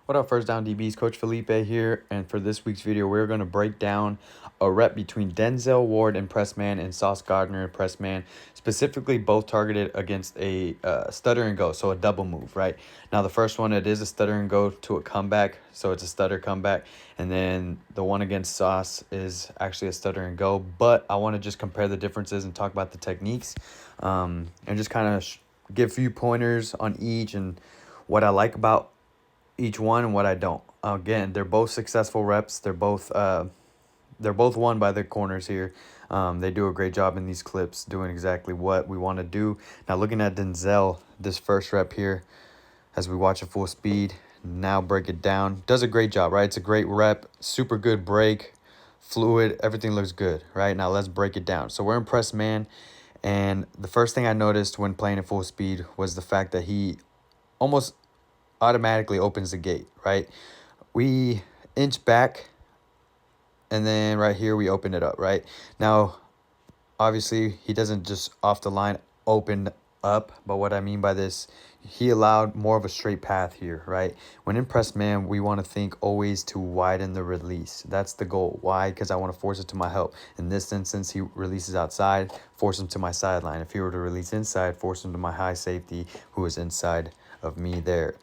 What up, First Down DBs? Coach Felipe here, and for this week's video, we're going to break down a rep between Denzel Ward in press man and Sauce Gardner in press man, specifically both targeted against a stutter and go, so a double move, right? Now, the first one, it is a stutter and go to a comeback, so it's a stutter comeback, and then the one against Sauce is actually a stutter and go, but I want to just compare the differences and talk about the techniques, and just kind of give a few pointers on each and what I like about each one and what I don't. Again, they're both successful reps. They're both won by the corners here. They do a great job in these clips, doing exactly what we want to do. Now, looking at Denzel, this first rep here, as we watch at full speed, now break it down. Does a great job, right? It's a great rep, super good break, fluid, everything looks good, right? Now let's break it down. So we're in press man, and the first thing I noticed when playing at full speed was the fact that he almost automatically opens the gate, right? We inch back, and then right here we open it up, right? Now, obviously, he doesn't just off the line open up, but what I mean by this, he allowed more of a straight path here, right? When in press man, we want to think always to widen the release. That's the goal. Why? Because I want to force it to my help. In this instance, he releases outside, force him to my sideline. If he were to release inside, force him to my high safety, who is inside of me there.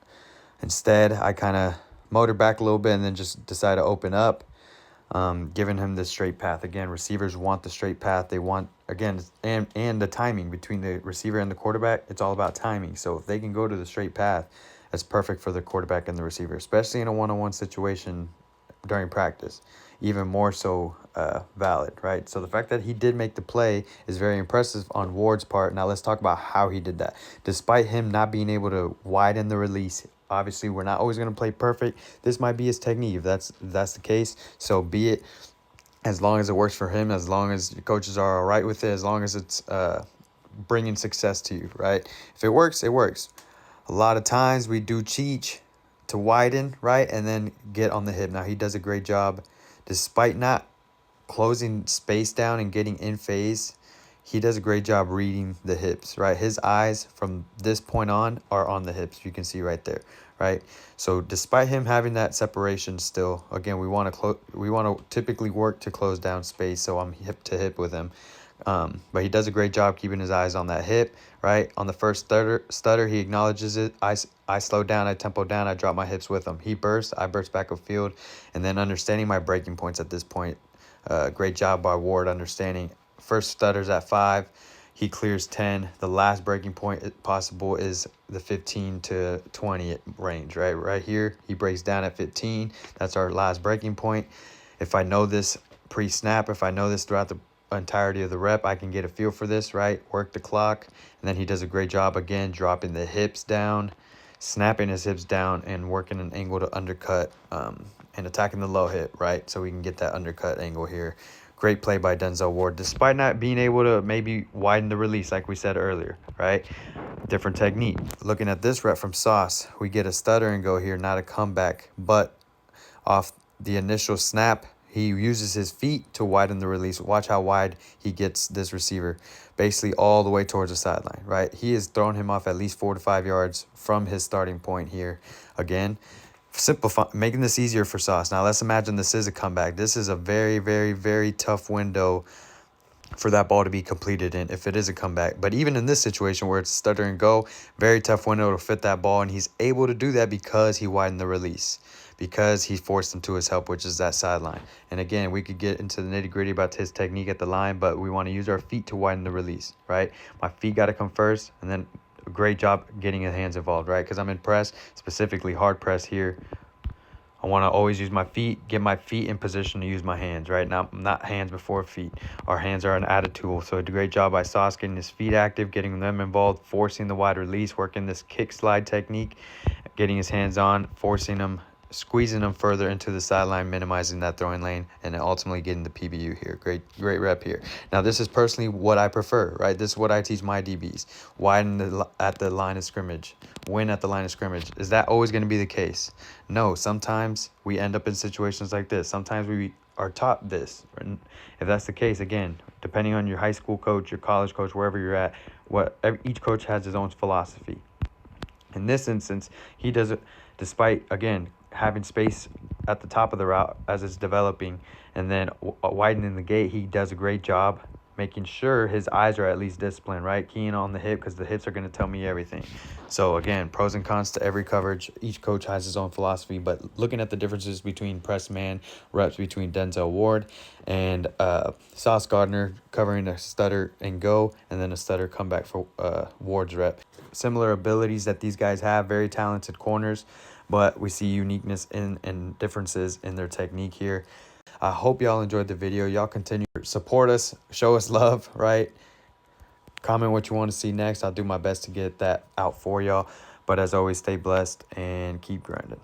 Instead, I kind of motored back a little bit and then just decided to open up, giving him the straight path. Again, receivers want the straight path. They want, again, and the timing between the receiver and the quarterback. It's all about timing. So if they can go to the straight path, that's perfect for the quarterback and the receiver, especially in a one-on-one situation during practice. Even more so valid, right? So the fact that he did make the play is very impressive on Ward's part. Now let's talk about how he did that. Despite him not being able to widen the release, obviously we're not always going to play perfect. This might be his technique. If that's the case, so be it. As long as it works for him, as long as your coaches are all right with it, as long as it's bringing success to you, right? If it works, it works. A lot of times we do cheat to widen, right, and then get on the hip. Now, he does a great job. Despite not closing space down and getting in phase, he does a great job reading the hips, right? His eyes from this point on are on the hips. You can see right there, right? So despite him having that separation still, again, we want to typically work to close down space, so I'm hip to hip with him. But he does a great job keeping his eyes on that hip, right? On the first stutter, he acknowledges it. I slow down, I tempo down, I drop my hips with him. He bursts, I burst back upfield, and then understanding my breaking points at this point. Great job by Ward understanding. First stutters at 5, he clears 10. The last breaking point possible is the 15 to 20 range, right? Right here, he breaks down at 15. That's our last breaking point. If I know this pre-snap, if I know this throughout the entirety of the rep, I can get a feel for this, right? Work the clock, and then he does a great job again, dropping the hips down, snapping his hips down, and working an angle to undercut and attacking the low hip, right? So we can get that undercut angle here. Great play by Denzel Ward, despite not being able to maybe widen the release like we said earlier, right? Different technique. Looking at this rep from Sauce, we get a stutter and go here, not a comeback, but off the initial snap, he uses his feet to widen the release. Watch how wide he gets this receiver, basically all the way towards the sideline, right? He has thrown him off at least 4 to 5 yards from his starting point here. Again, making this easier for Sauce. Now let's imagine this is a comeback. This is a very, very, very tough window for that ball to be completed in if it is a comeback. But even in this situation where it's stutter and go, very tough window to fit that ball, and he's able to do that because he widened the release, because he forced him to his help, which is that sideline. And again, we could get into the nitty-gritty about his technique at the line, but we want to use our feet to widen the release, right? My feet got to come first, and then a great job getting his hands involved, right? Because I'm in press, specifically hard press here. I want to always use my feet, get my feet in position to use my hands, right? Now, not hands before feet. Our hands are an added tool. So a great job by Sauce getting his feet active, getting them involved, forcing the wide release, working this kick slide technique, getting his hands on, forcing them, squeezing them further into the sideline, minimizing that throwing lane, and then ultimately getting the PBU here. Great rep here. Now, this is personally what I prefer, right? This is what I teach my DBs. Widen at the line of scrimmage. Win at the line of scrimmage. Is that always going to be the case? No. Sometimes we end up in situations like this. Sometimes we are taught this. If that's the case, again, depending on your high school coach, your college coach, wherever you're at, each coach has his own philosophy. In this instance, he does it despite, again, having space at the top of the route as it's developing, and then widening the gate. He does a great job making sure his eyes are at least disciplined, right? Keying on the hip, because the hips are going to tell me everything. So again, pros and cons to every coverage. Each coach has his own philosophy, but looking at the differences between press man reps between Denzel Ward and Sauce Gardner, covering a stutter and go, and then a stutter comeback for Ward's rep. Similar abilities that these guys have, very talented corners, but we see uniqueness and differences in their technique here. I hope y'all enjoyed the video. Y'all continue to support us, show us love, right? Comment what you want to see next. I'll do my best to get that out for y'all. But as always, stay blessed and keep grinding.